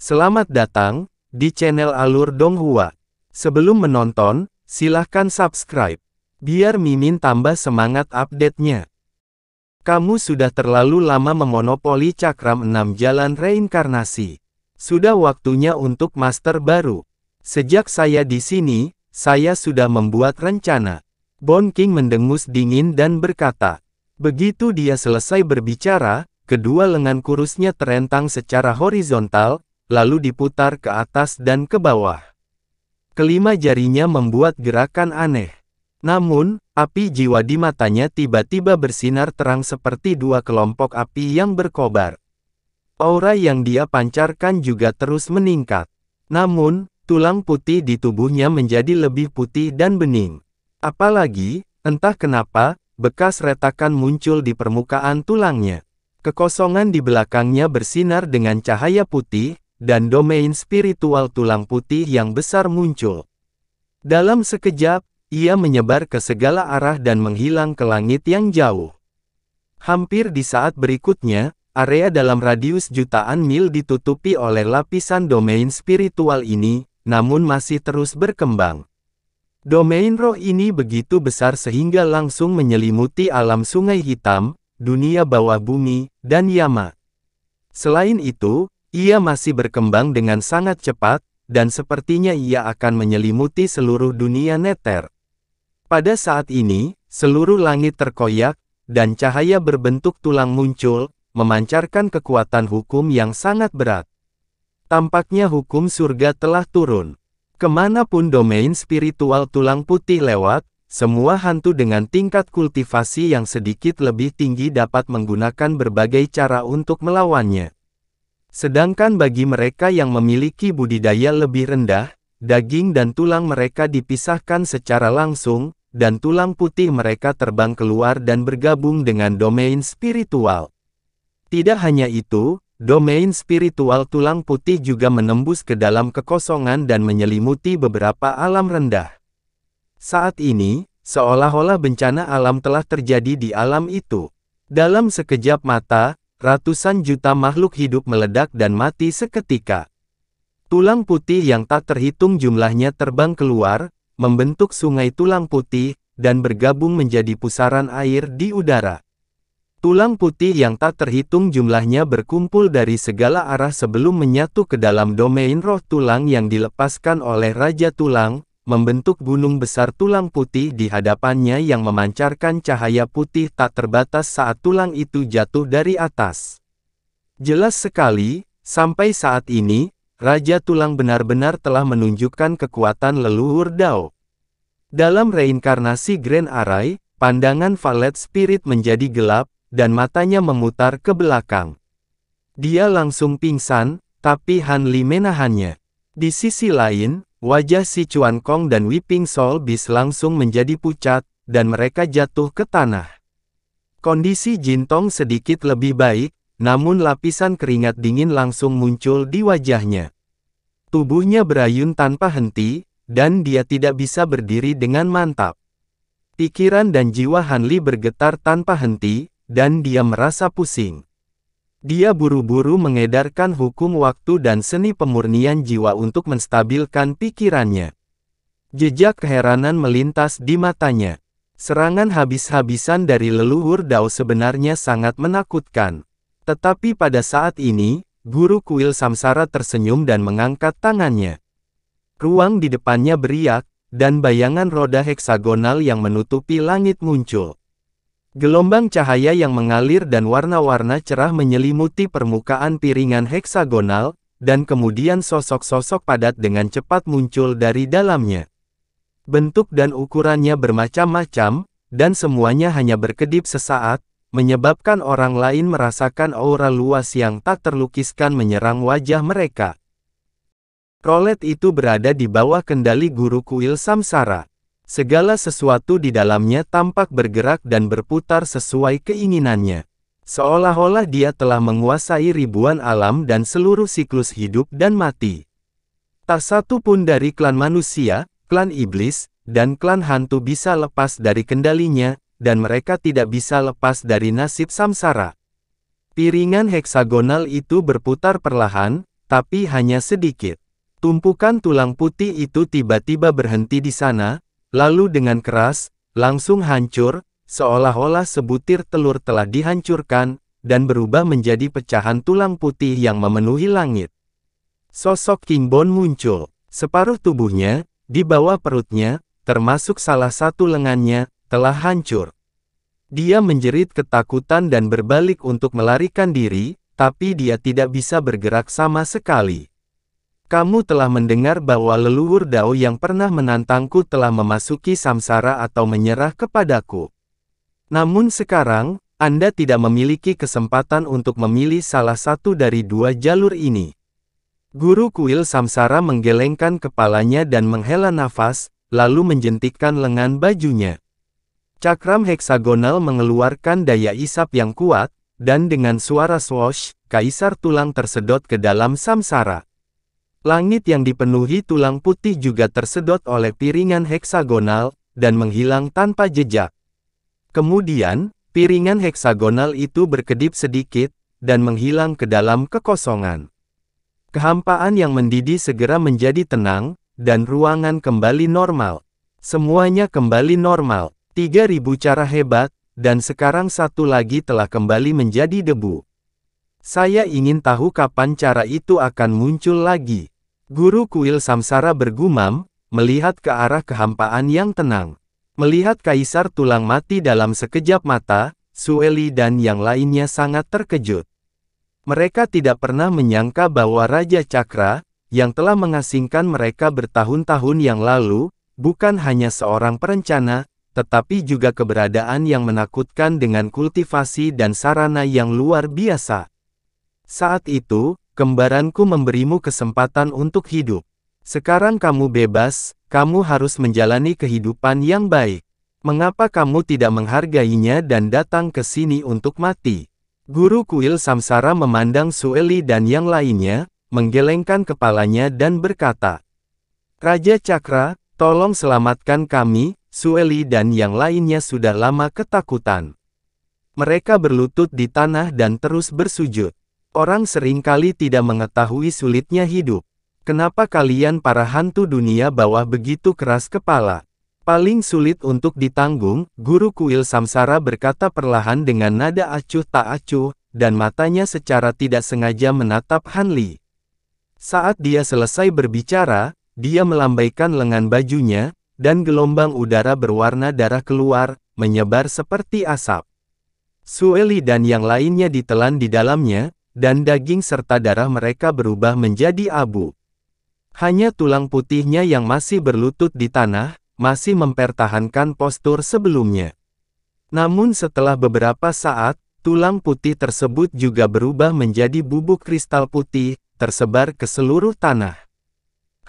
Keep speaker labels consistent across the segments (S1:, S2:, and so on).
S1: Selamat datang di channel Alur Donghua. Sebelum menonton, silahkan subscribe, biar Mimin tambah semangat update-nya. Kamu sudah terlalu lama memonopoli cakram 6 jalan reinkarnasi. Sudah waktunya untuk master baru. Sejak saya di sini, saya sudah membuat rencana. Bon King mendengus dingin dan berkata. Begitu dia selesai berbicara, kedua lengan kurusnya terentang secara horizontal, lalu diputar ke atas dan ke bawah. Kelima jarinya membuat gerakan aneh. Namun, api jiwa di matanya tiba-tiba bersinar terang seperti dua kelompok api yang berkobar. Aura yang dia pancarkan juga terus meningkat. Namun, tulang putih di tubuhnya menjadi lebih putih dan bening. Apalagi, entah kenapa, bekas retakan muncul di permukaan tulangnya. Kekosongan di belakangnya bersinar dengan cahaya putih, dan domain spiritual tulang putih yang besar muncul. Dalam sekejap, ia menyebar ke segala arah dan menghilang ke langit yang jauh. Hampir di saat berikutnya, area dalam radius jutaan mil ditutupi oleh lapisan domain spiritual ini, namun masih terus berkembang. Domain roh ini begitu besar sehingga langsung menyelimuti alam sungai hitam, dunia bawah bumi, dan Yama. Selain itu, ia masih berkembang dengan sangat cepat, dan sepertinya ia akan menyelimuti seluruh dunia neter. Pada saat ini, seluruh langit terkoyak, dan cahaya berbentuk tulang muncul, memancarkan kekuatan hukum yang sangat berat. Tampaknya hukum surga telah turun. Kemanapun domain spiritual tulang putih lewat, semua hantu dengan tingkat kultivasi yang sedikit lebih tinggi dapat menggunakan berbagai cara untuk melawannya. Sedangkan bagi mereka yang memiliki budidaya lebih rendah, daging dan tulang mereka dipisahkan secara langsung, dan tulang putih mereka terbang keluar dan bergabung dengan domain spiritual. Tidak hanya itu, domain spiritual tulang putih juga menembus ke dalam kekosongan dan menyelimuti beberapa alam rendah. Saat ini, seolah-olah bencana alam telah terjadi di alam itu. Dalam sekejap mata, ratusan juta makhluk hidup meledak dan mati seketika. Tulang putih yang tak terhitung jumlahnya terbang keluar, membentuk sungai tulang putih, dan bergabung menjadi pusaran air di udara. Tulang putih yang tak terhitung jumlahnya berkumpul dari segala arah sebelum menyatu ke dalam domain roh tulang yang dilepaskan oleh Raja Tulang, membentuk gunung besar tulang putih di hadapannya yang memancarkan cahaya putih tak terbatas saat tulang itu jatuh dari atas. Jelas sekali, sampai saat ini, Raja Tulang benar-benar telah menunjukkan kekuatan leluhur Dao. Dalam reinkarnasi Grand Array, pandangan Violet Spirit menjadi gelap, dan matanya memutar ke belakang. Dia langsung pingsan, tapi Han Li menahannya. Di sisi lain, wajah si Chuan Kong dan Weeping Soul Beast langsung menjadi pucat, dan mereka jatuh ke tanah. Kondisi Jin Tong sedikit lebih baik, namun lapisan keringat dingin langsung muncul di wajahnya. Tubuhnya berayun tanpa henti, dan dia tidak bisa berdiri dengan mantap. Pikiran dan jiwa Han Li bergetar tanpa henti, dan dia merasa pusing. Dia buru-buru mengedarkan hukum waktu dan seni pemurnian jiwa untuk menstabilkan pikirannya. Jejak keheranan melintas di matanya. Serangan habis-habisan dari leluhur Dao sebenarnya sangat menakutkan. Tetapi pada saat ini, Guru Kuil Samsara tersenyum dan mengangkat tangannya. Ruang di depannya beriak, dan bayangan roda heksagonal yang menutupi langit muncul. Gelombang cahaya yang mengalir dan warna-warna cerah menyelimuti permukaan piringan heksagonal, dan kemudian sosok-sosok padat dengan cepat muncul dari dalamnya. Bentuk dan ukurannya bermacam-macam, dan semuanya hanya berkedip sesaat, menyebabkan orang lain merasakan aura luas yang tak terlukiskan menyerang wajah mereka. Rolet itu berada di bawah kendali Guru Kuil Samsara. Segala sesuatu di dalamnya tampak bergerak dan berputar sesuai keinginannya. Seolah-olah dia telah menguasai ribuan alam dan seluruh siklus hidup dan mati. Tak satu pun dari klan manusia, klan iblis, dan klan hantu bisa lepas dari kendalinya, dan mereka tidak bisa lepas dari nasib samsara. Piringan heksagonal itu berputar perlahan, tapi hanya sedikit. Tumpukan tulang putih itu tiba-tiba berhenti di sana, lalu dengan keras, langsung hancur, seolah-olah sebutir telur telah dihancurkan, dan berubah menjadi pecahan tulang putih yang memenuhi langit. Sosok King Bone muncul. Separuh tubuhnya, di bawah perutnya, termasuk salah satu lengannya, telah hancur. Dia menjerit ketakutan dan berbalik untuk melarikan diri, tapi dia tidak bisa bergerak sama sekali. Kamu telah mendengar bahwa leluhur Dao yang pernah menantangku telah memasuki samsara atau menyerah kepadaku. Namun sekarang, Anda tidak memiliki kesempatan untuk memilih salah satu dari dua jalur ini. Guru kuil samsara menggelengkan kepalanya dan menghela nafas, lalu menjentikkan lengan bajunya. Cakram heksagonal mengeluarkan daya isap yang kuat, dan dengan suara swoosh, kaisar tulang tersedot ke dalam samsara. Langit yang dipenuhi tulang putih juga tersedot oleh piringan heksagonal, dan menghilang tanpa jejak. Kemudian, piringan heksagonal itu berkedip sedikit, dan menghilang ke dalam kekosongan. Kehampaan yang mendidih segera menjadi tenang, dan ruangan kembali normal. Semuanya kembali normal. 3000 cara hebat, dan sekarang satu lagi telah kembali menjadi debu. Saya ingin tahu kapan cara itu akan muncul lagi. Guru kuil samsara bergumam, melihat ke arah kehampaan yang tenang. Melihat kaisar tulang mati dalam sekejap mata, Sueli dan yang lainnya sangat terkejut. Mereka tidak pernah menyangka bahwa Raja Cakra, yang telah mengasingkan mereka bertahun-tahun yang lalu, bukan hanya seorang perencana, tetapi juga keberadaan yang menakutkan dengan kultivasi dan sarana yang luar biasa. Saat itu, kembaranku memberimu kesempatan untuk hidup. Sekarang kamu bebas, kamu harus menjalani kehidupan yang baik. Mengapa kamu tidak menghargainya dan datang ke sini untuk mati? Guru kuil samsara memandang Sueli dan yang lainnya, menggelengkan kepalanya dan berkata, Raja Cakra, tolong selamatkan kami. Sueli dan yang lainnya sudah lama ketakutan. Mereka berlutut di tanah dan terus bersujud. Orang seringkali tidak mengetahui sulitnya hidup. Kenapa kalian para hantu dunia bawah begitu keras kepala? Paling sulit untuk ditanggung, guru kuil samsara berkata perlahan dengan nada acuh tak acuh, dan matanya secara tidak sengaja menatap Han Li. Saat dia selesai berbicara, dia melambaikan lengan bajunya, dan gelombang udara berwarna darah keluar, menyebar seperti asap. Sueli dan yang lainnya ditelan di dalamnya, dan daging serta darah mereka berubah menjadi abu. Hanya tulang putihnya yang masih berlutut di tanah, masih mempertahankan postur sebelumnya. Namun setelah beberapa saat, tulang putih tersebut juga berubah menjadi bubuk kristal putih, tersebar ke seluruh tanah.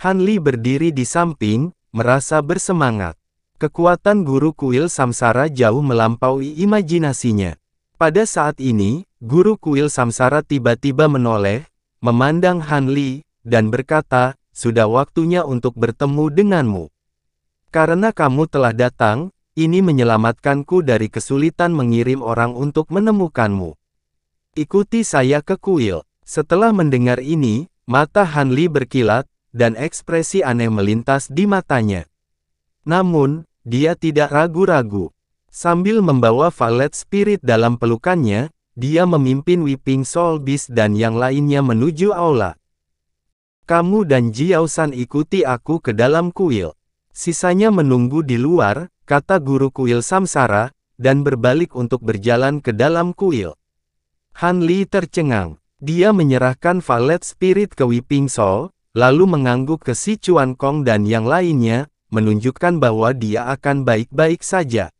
S1: Han Li berdiri di samping, merasa bersemangat. Kekuatan guru kuil samsara jauh melampaui imajinasinya. Pada saat ini, guru kuil samsara tiba-tiba menoleh, memandang Han Li, dan berkata, sudah waktunya untuk bertemu denganmu. Karena kamu telah datang, ini menyelamatkanku dari kesulitan mengirim orang untuk menemukanmu. Ikuti saya ke kuil. Setelah mendengar ini, mata Han Li berkilat, dan ekspresi aneh melintas di matanya. Namun, dia tidak ragu-ragu. Sambil membawa Valet Spirit dalam pelukannya, dia memimpin Weeping Soul Beast dan yang lainnya menuju aula. Kamu dan Jiao San ikuti aku ke dalam kuil. Sisanya menunggu di luar, kata guru kuil samsara, dan berbalik untuk berjalan ke dalam kuil. Han Li tercengang. Dia menyerahkan Valet Spirit ke Weeping Soul, lalu mengangguk ke si Chuan Kong dan yang lainnya, menunjukkan bahwa dia akan baik-baik saja.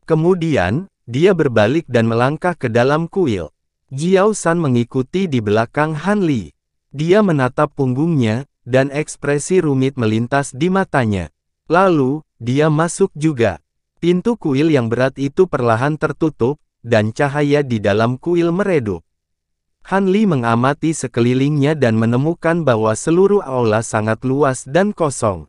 S1: Kemudian, dia berbalik dan melangkah ke dalam kuil. Jiao San mengikuti di belakang Han Li. Dia menatap punggungnya, dan ekspresi rumit melintas di matanya. Lalu, dia masuk juga. Pintu kuil yang berat itu perlahan tertutup, dan cahaya di dalam kuil meredup. Han Li mengamati sekelilingnya dan menemukan bahwa seluruh aula sangat luas dan kosong.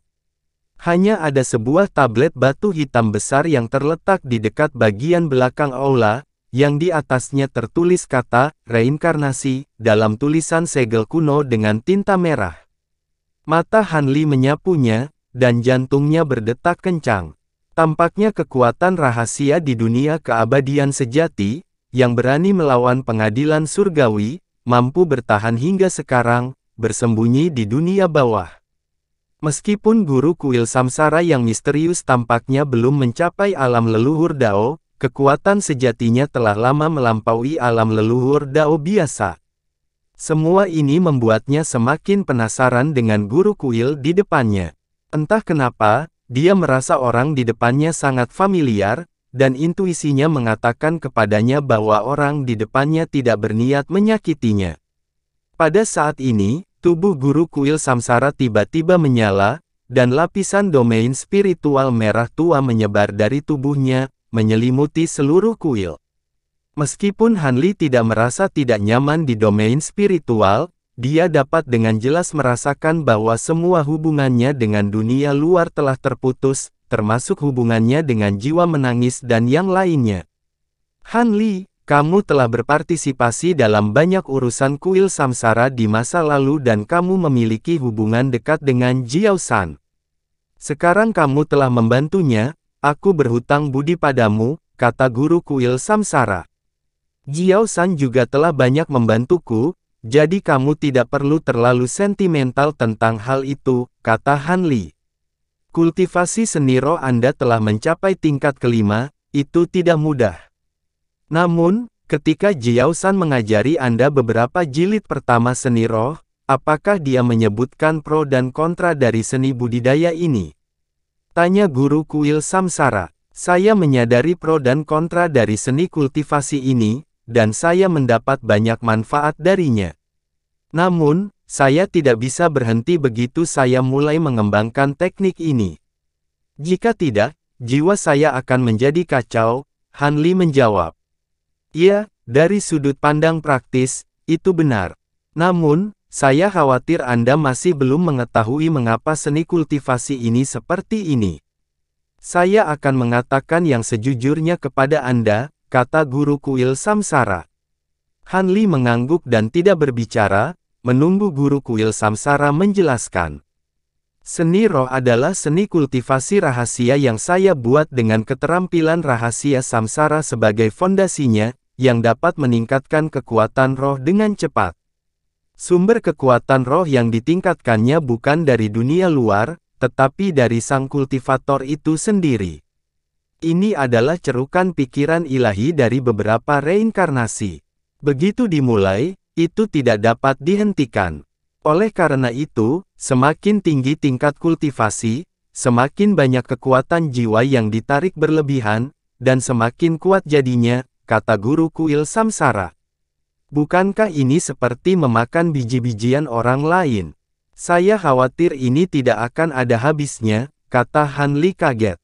S1: Hanya ada sebuah tablet batu hitam besar yang terletak di dekat bagian belakang aula, yang di atasnya tertulis kata reinkarnasi dalam tulisan segel kuno dengan tinta merah. Mata Han Li menyapunya, dan jantungnya berdetak kencang. Tampaknya kekuatan rahasia di dunia keabadian sejati, yang berani melawan pengadilan surgawi, mampu bertahan hingga sekarang, bersembunyi di dunia bawah. Meskipun guru kuil samsara yang misterius tampaknya belum mencapai alam leluhur Dao, kekuatan sejatinya telah lama melampaui alam leluhur Dao biasa. Semua ini membuatnya semakin penasaran dengan guru kuil di depannya. Entah kenapa, dia merasa orang di depannya sangat familiar, dan intuisinya mengatakan kepadanya bahwa orang di depannya tidak berniat menyakitinya. Pada saat ini, tubuh guru kuil samsara tiba-tiba menyala, dan lapisan domain spiritual merah tua menyebar dari tubuhnya, menyelimuti seluruh kuil. Meskipun Han Li tidak merasa tidak nyaman di domain spiritual, dia dapat dengan jelas merasakan bahwa semua hubungannya dengan dunia luar telah terputus, termasuk hubungannya dengan jiwa menangis dan yang lainnya. Han Li, kamu telah berpartisipasi dalam banyak urusan kuil samsara di masa lalu dan kamu memiliki hubungan dekat dengan Jiao San. Sekarang kamu telah membantunya, aku berhutang budi padamu, kata guru kuil samsara. Jiao San juga telah banyak membantuku, jadi kamu tidak perlu terlalu sentimental tentang hal itu, kata Han Li. Kultivasi seni roh Anda telah mencapai tingkat kelima, itu tidak mudah. Namun, ketika Jiao San mengajari Anda beberapa jilid pertama seni roh, apakah dia menyebutkan pro dan kontra dari seni budidaya ini? Tanya guru kuil samsara. Saya menyadari pro dan kontra dari seni kultivasi ini, dan saya mendapat banyak manfaat darinya. Namun, saya tidak bisa berhenti begitu saya mulai mengembangkan teknik ini. Jika tidak, jiwa saya akan menjadi kacau, Han Li menjawab. Ya, dari sudut pandang praktis, itu benar. Namun, saya khawatir Anda masih belum mengetahui mengapa seni kultivasi ini seperti ini. Saya akan mengatakan yang sejujurnya kepada Anda, kata guru kuil samsara. Han Li mengangguk dan tidak berbicara, menunggu guru kuil samsara menjelaskan. Seni roh adalah seni kultivasi rahasia yang saya buat dengan keterampilan rahasia samsara sebagai fondasinya, yang dapat meningkatkan kekuatan roh dengan cepat. Sumber kekuatan roh yang ditingkatkannya bukan dari dunia luar, tetapi dari sang kultivator itu sendiri. Ini adalah cerukan pikiran ilahi dari beberapa reinkarnasi. Begitu dimulai, itu tidak dapat dihentikan. Oleh karena itu, semakin tinggi tingkat kultivasi, semakin banyak kekuatan jiwa yang ditarik berlebihan, dan semakin kuat jadinya, kata guru kuil samsara. Bukankah ini seperti memakan biji-bijian orang lain? Saya khawatir ini tidak akan ada habisnya, kata Han Li kaget.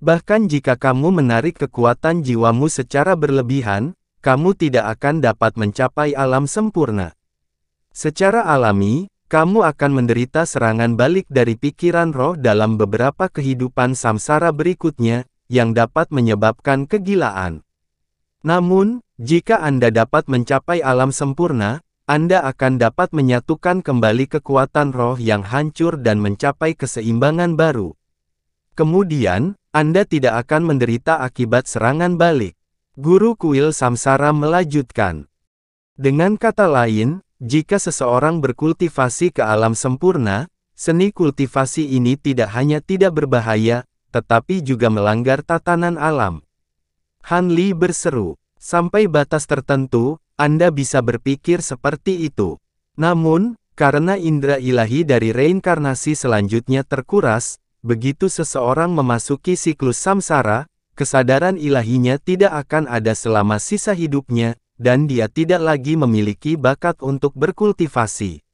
S1: Bahkan jika kamu menarik kekuatan jiwamu secara berlebihan, kamu tidak akan dapat mencapai alam sempurna. Secara alami, kamu akan menderita serangan balik dari pikiran roh dalam beberapa kehidupan samsara berikutnya, yang dapat menyebabkan kegilaan. Namun, jika Anda dapat mencapai alam sempurna, Anda akan dapat menyatukan kembali kekuatan roh yang hancur dan mencapai keseimbangan baru. Kemudian, Anda tidak akan menderita akibat serangan balik. Guru kuil samsara melanjutkan. Dengan kata lain, jika seseorang berkultivasi ke alam sempurna, seni kultivasi ini tidak hanya tidak berbahaya, tetapi juga melanggar tatanan alam. Han Li berseru, sampai batas tertentu, Anda bisa berpikir seperti itu. Namun, karena indera ilahi dari reinkarnasi selanjutnya terkuras, begitu seseorang memasuki siklus samsara, kesadaran ilahinya tidak akan ada selama sisa hidupnya, dan dia tidak lagi memiliki bakat untuk berkultivasi.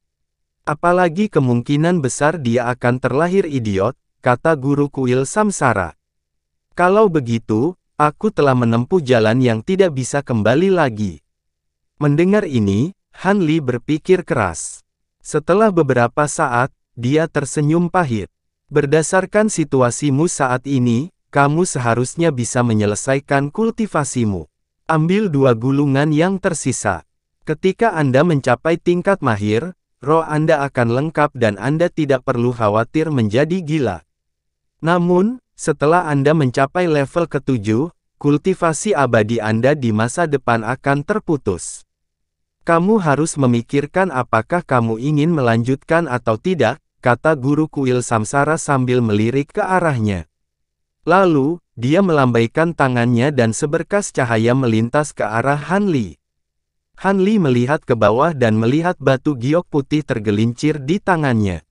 S1: Apalagi kemungkinan besar dia akan terlahir idiot, kata guru kuil samsara. Kalau begitu, aku telah menempuh jalan yang tidak bisa kembali lagi. Mendengar ini, Han Li berpikir keras. Setelah beberapa saat, dia tersenyum pahit. Berdasarkan situasimu saat ini, kamu seharusnya bisa menyelesaikan kultivasimu. Ambil 2 gulungan yang tersisa. Ketika Anda mencapai tingkat mahir, roh Anda akan lengkap dan Anda tidak perlu khawatir menjadi gila. Namun, setelah Anda mencapai level ke-7, kultivasi abadi Anda di masa depan akan terputus. Kamu harus memikirkan apakah kamu ingin melanjutkan atau tidak, kata guru kuil samsara sambil melirik ke arahnya. Lalu, dia melambaikan tangannya dan seberkas cahaya melintas ke arah Han Li. Han Li melihat ke bawah dan melihat batu giok putih tergelincir di tangannya.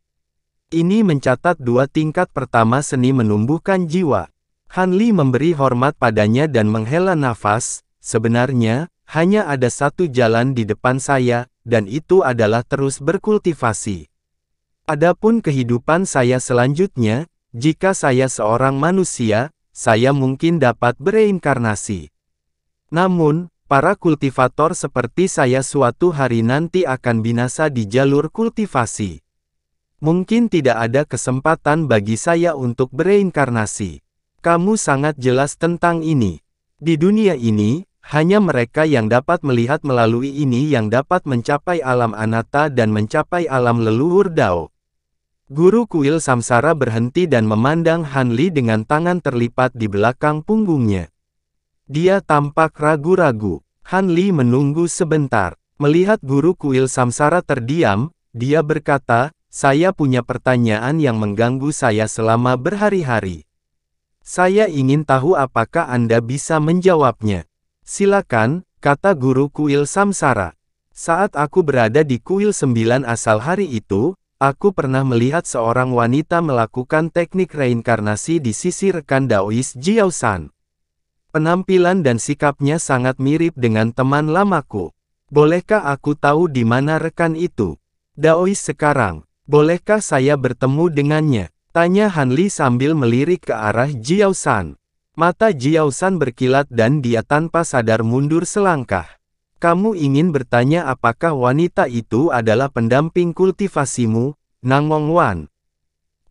S1: Ini mencatat 2 tingkat pertama seni menumbuhkan jiwa. Han Li memberi hormat padanya dan menghela nafas. Sebenarnya, hanya ada satu jalan di depan saya, dan itu adalah terus berkultivasi. Adapun kehidupan saya selanjutnya, jika saya seorang manusia, saya mungkin dapat bereinkarnasi. Namun, para kultivator seperti saya suatu hari nanti akan binasa di jalur kultivasi. Mungkin tidak ada kesempatan bagi saya untuk bereinkarnasi. Kamu sangat jelas tentang ini. Di dunia ini, hanya mereka yang dapat melihat melalui ini yang dapat mencapai alam anatta dan mencapai alam leluhur Dao. Guru kuil samsara berhenti dan memandang Han Li dengan tangan terlipat di belakang punggungnya. Dia tampak ragu-ragu. Han Li menunggu sebentar. Melihat guru kuil samsara terdiam, dia berkata, "Saya punya pertanyaan yang mengganggu saya selama berhari-hari. Saya ingin tahu apakah Anda bisa menjawabnya." "Silakan," kata guru kuil samsara. "Saat aku berada di kuil 9 asal hari itu, aku pernah melihat seorang wanita melakukan teknik reinkarnasi di sisi rekan Daois Jiao San. Penampilan dan sikapnya sangat mirip dengan teman lamaku. Bolehkah aku tahu di mana rekan itu? Daois sekarang, bolehkah saya bertemu dengannya?" tanya Han Li sambil melirik ke arah Jiao San. Mata Jiao San berkilat dan dia tanpa sadar mundur selangkah. "Kamu ingin bertanya apakah wanita itu adalah pendamping kultivasimu, Nangong Wan?"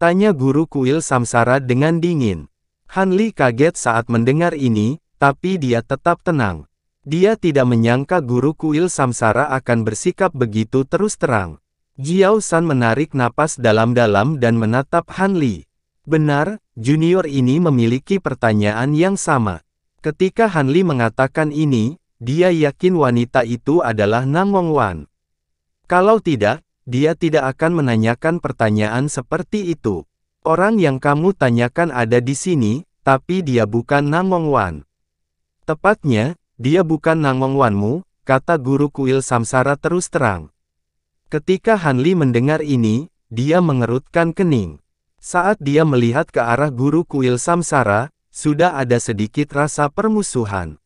S1: tanya guru kuil samsara dengan dingin. Han Li kaget saat mendengar ini, tapi dia tetap tenang. Dia tidak menyangka guru kuil samsara akan bersikap begitu terus terang. Jiao San menarik napas dalam-dalam dan menatap Han Li. Benar, junior ini memiliki pertanyaan yang sama. Ketika Han Li mengatakan ini, dia yakin wanita itu adalah Nangong Wan. Kalau tidak, dia tidak akan menanyakan pertanyaan seperti itu. "Orang yang kamu tanyakan ada di sini, tapi dia bukan Nangong Wan." "Tepatnya, dia bukan Nangong Wanmu," kata guru kuil samsara terus terang. Ketika Han Li mendengar ini, dia mengerutkan kening. Saat dia melihat ke arah guru kuil samsara, sudah ada sedikit rasa permusuhan.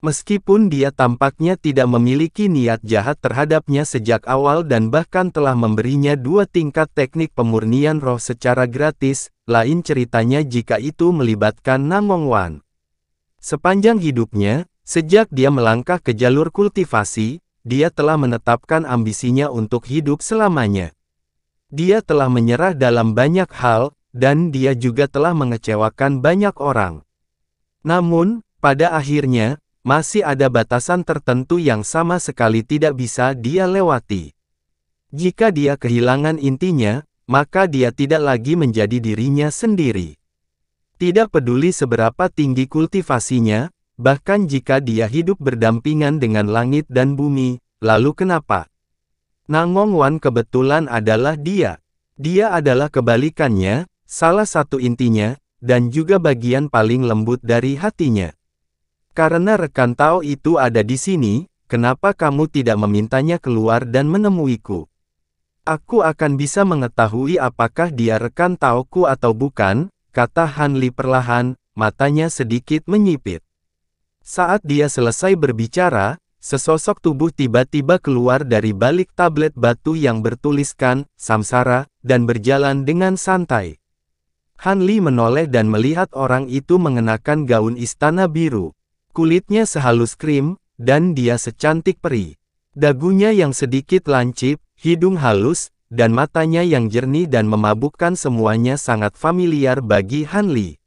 S1: Meskipun dia tampaknya tidak memiliki niat jahat terhadapnya sejak awal dan bahkan telah memberinya 2 tingkat teknik pemurnian roh secara gratis, lain ceritanya jika itu melibatkan Nangong Wan. Sepanjang hidupnya, sejak dia melangkah ke jalur kultivasi, dia telah menetapkan ambisinya untuk hidup selamanya. Dia telah menyerah dalam banyak hal, dan dia juga telah mengecewakan banyak orang. Namun, pada akhirnya, masih ada batasan tertentu yang sama sekali tidak bisa dia lewati. Jika dia kehilangan intinya, maka dia tidak lagi menjadi dirinya sendiri. Tidak peduli seberapa tinggi kultivasinya, bahkan jika dia hidup berdampingan dengan langit dan bumi, lalu kenapa? Nangong Wan kebetulan adalah dia. Dia adalah kebalikannya, salah satu intinya, dan juga bagian paling lembut dari hatinya. Karena rekan Tao itu ada di sini, kenapa kamu tidak memintanya keluar dan menemuiku? Aku akan bisa mengetahui apakah dia rekan Taoku atau bukan, kata Han Li perlahan, matanya sedikit menyipit. Saat dia selesai berbicara, sesosok tubuh tiba-tiba keluar dari balik tablet batu yang bertuliskan, Samsara, dan berjalan dengan santai. Han Li menoleh dan melihat orang itu mengenakan gaun istana biru. Kulitnya sehalus krim, dan dia secantik peri. Dagunya yang sedikit lancip, hidung halus, dan matanya yang jernih dan memabukkan semuanya sangat familiar bagi Han Li.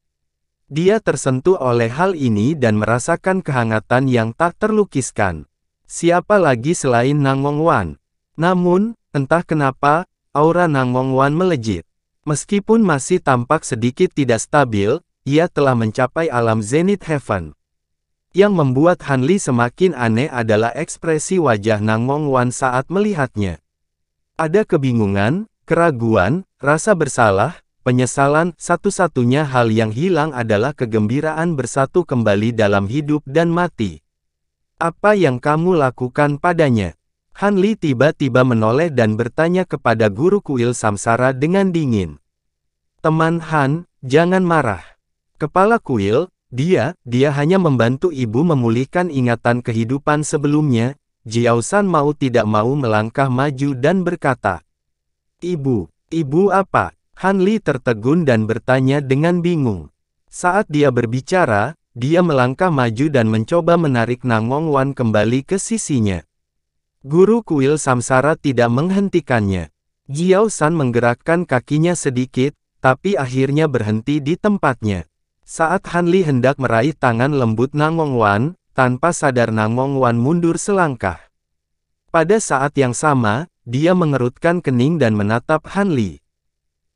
S1: Dia tersentuh oleh hal ini dan merasakan kehangatan yang tak terlukiskan. Siapa lagi selain Nangongwan? Namun, entah kenapa, aura Nangongwan melejit. Meskipun masih tampak sedikit tidak stabil, ia telah mencapai alam Zenith Heaven. Yang membuat Han Li semakin aneh adalah ekspresi wajah Nangongwan saat melihatnya. Ada kebingungan, keraguan, rasa bersalah, penyesalan. Satu-satunya hal yang hilang adalah kegembiraan bersatu kembali dalam hidup dan mati. Apa yang kamu lakukan padanya? Han Li tiba-tiba menoleh dan bertanya kepada guru kuil samsara dengan dingin. Teman Han, jangan marah. Kepala kuil, dia hanya membantu ibu memulihkan ingatan kehidupan sebelumnya. Jiao San mau tidak mau melangkah maju dan berkata, Ibu apa? Han Li tertegun dan bertanya dengan bingung. Saat dia berbicara, dia melangkah maju dan mencoba menarik Nangongwan kembali ke sisinya. Guru kuil samsara tidak menghentikannya. Jiao San menggerakkan kakinya sedikit, tapi akhirnya berhenti di tempatnya. Saat Han Li hendak meraih tangan lembut Nangongwan, tanpa sadar Nangongwan mundur selangkah. Pada saat yang sama, dia mengerutkan kening dan menatap Han Li.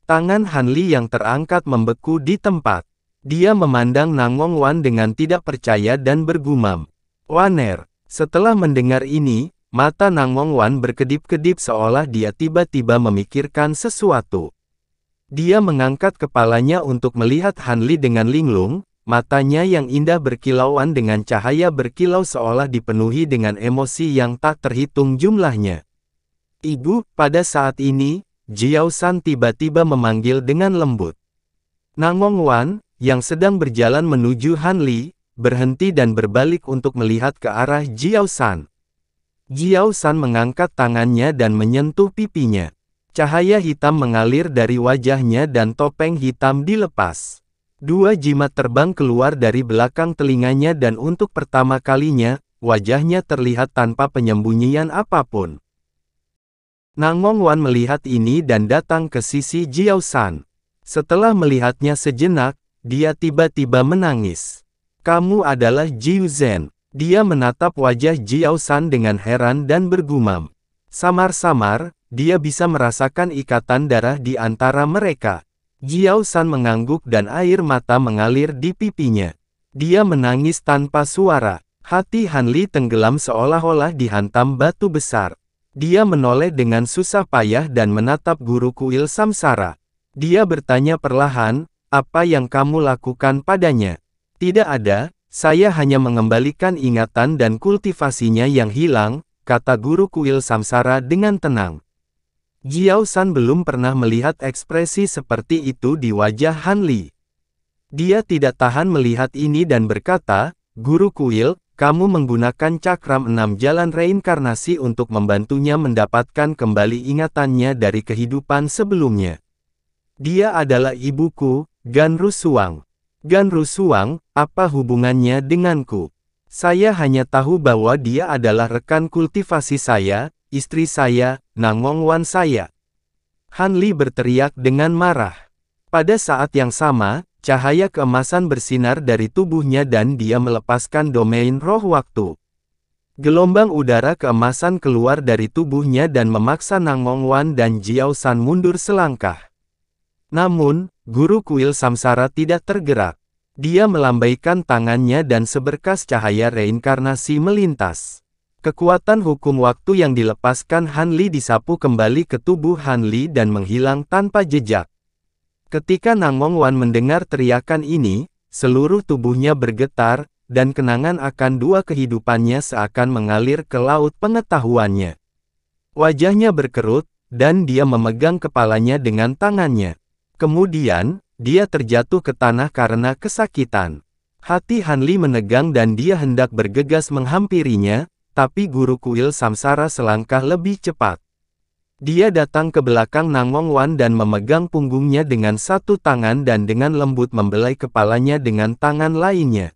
S1: Tangan Han Li yang terangkat membeku di tempat. Dia memandang Nangongwan dengan tidak percaya dan bergumam. Waner. Setelah mendengar ini, mata Nangongwan berkedip-kedip seolah dia tiba-tiba memikirkan sesuatu. Dia mengangkat kepalanya untuk melihat Han Li dengan linglung, matanya yang indah berkilauan dengan cahaya berkilau seolah dipenuhi dengan emosi yang tak terhitung jumlahnya. Ibu, pada saat ini, Jiao San tiba-tiba memanggil dengan lembut. Nangongwan, yang sedang berjalan menuju Han Li, berhenti dan berbalik untuk melihat ke arah Jiao San. Jiao San mengangkat tangannya dan menyentuh pipinya. Cahaya hitam mengalir dari wajahnya dan topeng hitam dilepas. Dua jimat terbang keluar dari belakang telinganya dan untuk pertama kalinya, wajahnya terlihat tanpa penyembunyian apapun. Nangongwan melihat ini dan datang ke sisi Jiao San. Setelah melihatnya sejenak, dia tiba-tiba menangis. Kamu adalah Jiu Zhen. Dia menatap wajah Jiao San dengan heran dan bergumam. Samar-samar, dia bisa merasakan ikatan darah di antara mereka. Jiao San mengangguk dan air mata mengalir di pipinya. Dia menangis tanpa suara. Hati Han Li tenggelam seolah-olah dihantam batu besar. Dia menoleh dengan susah payah dan menatap guru kuil samsara. Dia bertanya perlahan, apa yang kamu lakukan padanya? Tidak ada, saya hanya mengembalikan ingatan dan kultivasinya yang hilang, kata guru kuil samsara dengan tenang. Jiao San belum pernah melihat ekspresi seperti itu di wajah Han Li. Dia tidak tahan melihat ini dan berkata, Guru kuil, kamu menggunakan cakram 6 jalan reinkarnasi untuk membantunya mendapatkan kembali ingatannya dari kehidupan sebelumnya. Dia adalah ibuku, Ganru Suang. Ganru Suang, apa hubungannya denganku? Saya hanya tahu bahwa dia adalah rekan kultivasi saya, istri saya, Nangongwan saya. Han Li berteriak dengan marah. Pada saat yang sama, cahaya keemasan bersinar dari tubuhnya dan dia melepaskan domain roh waktu. Gelombang udara keemasan keluar dari tubuhnya dan memaksa Nangongwan dan Jiao San mundur selangkah. Namun, guru kuil samsara tidak tergerak. Dia melambaikan tangannya dan seberkas cahaya reinkarnasi melintas. Kekuatan hukum waktu yang dilepaskan Han Li disapu kembali ke tubuh Han Li dan menghilang tanpa jejak. Ketika Nangongwan mendengar teriakan ini, seluruh tubuhnya bergetar, dan kenangan akan dua kehidupannya seakan mengalir ke laut pengetahuannya. Wajahnya berkerut, dan dia memegang kepalanya dengan tangannya. Kemudian, dia terjatuh ke tanah karena kesakitan. Hati Han Li menegang dan dia hendak bergegas menghampirinya, tapi guru kuil samsara selangkah lebih cepat. Dia datang ke belakang Nangongwan dan memegang punggungnya dengan satu tangan dan dengan lembut membelai kepalanya dengan tangan lainnya.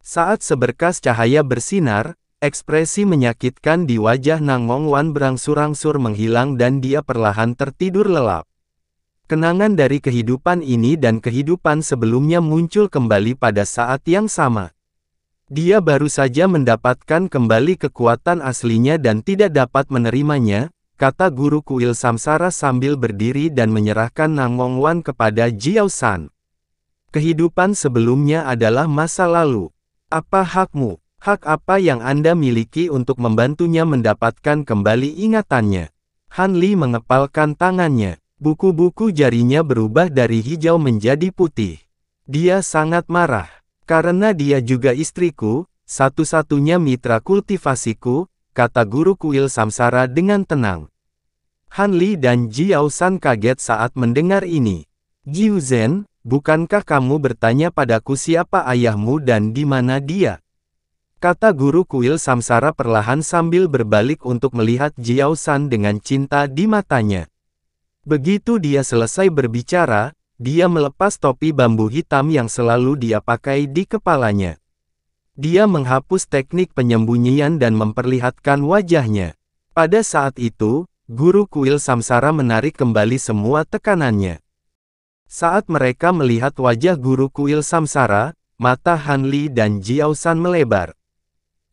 S1: Saat seberkas cahaya bersinar, ekspresi menyakitkan di wajah Nangongwan berangsur-angsur menghilang dan dia perlahan tertidur lelap. Kenangan dari kehidupan ini dan kehidupan sebelumnya muncul kembali pada saat yang sama. Dia baru saja mendapatkan kembali kekuatan aslinya dan tidak dapat menerimanya, kata guru kuil samsara sambil berdiri dan menyerahkan Nangongwan kepada Jiao San. Kehidupan sebelumnya adalah masa lalu. Apa hakmu? Hak apa yang Anda miliki untuk membantunya mendapatkan kembali ingatannya? Han Li mengepalkan tangannya. Buku-buku jarinya berubah dari hijau menjadi putih. Dia sangat marah. Karena dia juga istriku, satu-satunya mitra kultivasiku, kata guru kuil samsara dengan tenang. Han Li dan Jiao San kaget saat mendengar ini. Jiu Zhen, bukankah kamu bertanya padaku siapa ayahmu dan di mana dia? Kata guru kuil samsara perlahan sambil berbalik untuk melihat Jiao San dengan cinta di matanya. Begitu dia selesai berbicara, dia melepas topi bambu hitam yang selalu dia pakai di kepalanya. Dia menghapus teknik penyembunyian dan memperlihatkan wajahnya. Pada saat itu, guru kuil samsara menarik kembali semua tekanannya. Saat mereka melihat wajah guru kuil samsara, mata Han Li dan Jiao San melebar.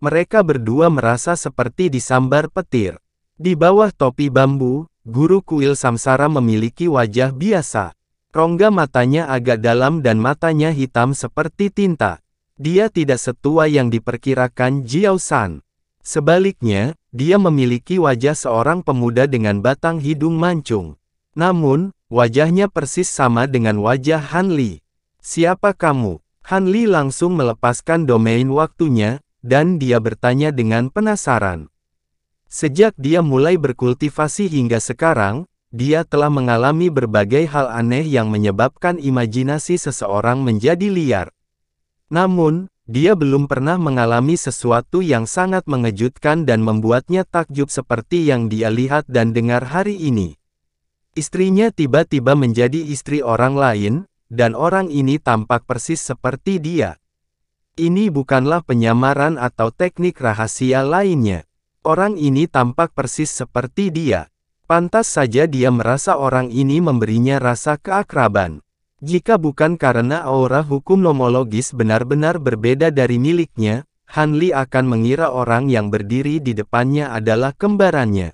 S1: Mereka berdua merasa seperti disambar petir. Di bawah topi bambu, guru kuil samsara memiliki wajah biasa. Rongga matanya agak dalam dan matanya hitam seperti tinta. Dia tidak setua yang diperkirakan Jiao San. Sebaliknya, dia memiliki wajah seorang pemuda dengan batang hidung mancung. Namun, wajahnya persis sama dengan wajah Han Li. Siapa kamu? Han Li langsung melepaskan domain waktunya, dan dia bertanya dengan penasaran. Sejak dia mulai berkultivasi hingga sekarang, dia telah mengalami berbagai hal aneh yang menyebabkan imajinasi seseorang menjadi liar. Namun, dia belum pernah mengalami sesuatu yang sangat mengejutkan dan membuatnya takjub seperti yang dia lihat dan dengar hari ini. Istrinya tiba-tiba menjadi istri orang lain, dan orang ini tampak persis seperti dia. Ini bukanlah penyamaran atau teknik rahasia lainnya. Orang ini tampak persis seperti dia. Pantas saja dia merasa orang ini memberinya rasa keakraban. Jika bukan karena aura hukum nomologis benar-benar berbeda dari miliknya, Han Li akan mengira orang yang berdiri di depannya adalah kembarannya.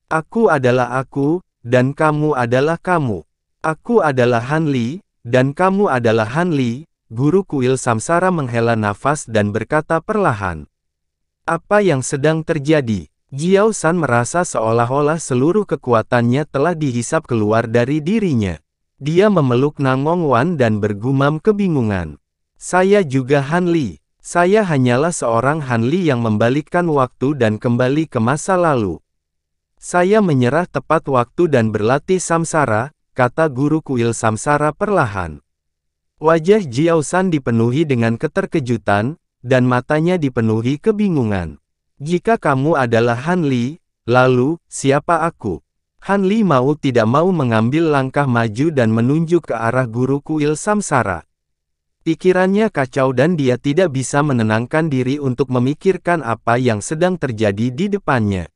S1: Aku adalah aku, dan kamu adalah kamu. Aku adalah Han Li, dan kamu adalah Han Li. Guru kuil samsara menghela nafas dan berkata perlahan. Apa yang sedang terjadi? Jiao San merasa seolah-olah seluruh kekuatannya telah dihisap keluar dari dirinya. Dia memeluk Nangongwan dan bergumam kebingungan. Saya juga Han Li. Saya hanyalah seorang Han Li yang membalikkan waktu dan kembali ke masa lalu. Saya menyerah tepat waktu dan berlatih samsara, kata guru kuil samsara perlahan. Wajah Jiao San dipenuhi dengan keterkejutan, dan matanya dipenuhi kebingungan. Jika kamu adalah Han Li, lalu, siapa aku? Han Li mau tidak mau mengambil langkah maju dan menunjuk ke arah guru kuil samsara. Pikirannya kacau dan dia tidak bisa menenangkan diri untuk memikirkan apa yang sedang terjadi di depannya.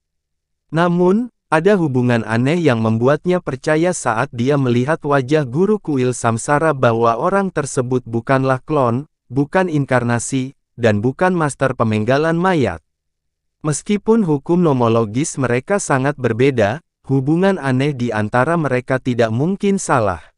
S1: Namun, ada hubungan aneh yang membuatnya percaya saat dia melihat wajah guru kuil samsara bahwa orang tersebut bukanlah klon, bukan inkarnasi, dan bukan master pemenggalan mayat. Meskipun hukum nomologis mereka sangat berbeda, hubungan aneh di antara mereka tidak mungkin salah.